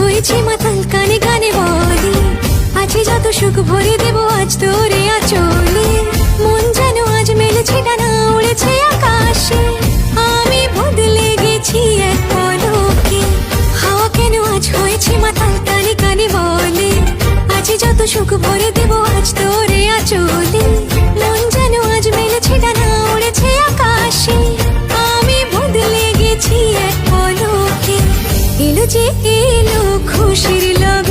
হয়েছি মাতাল কানে কানে বলি, আছে যত সুখ ভরে দেব আজ তোরে আঁচলে। মন যেন আজ মেলেছে ডানা, উড়েছে আকাশে, আমি বদলে গেছি এক পলকে। হাওয়া কেন আজ হয়েছে মাতাল কানে কানে বলে, আছে যত সুখ ভরে দেব আজ তোরে আঁচলে। মন যেন আজ মেলেছে ডানা, উড়েছে আকাশে, আমি বদলে গেছি এক পলকে। এলো যে এলো খুশির লগ্ন,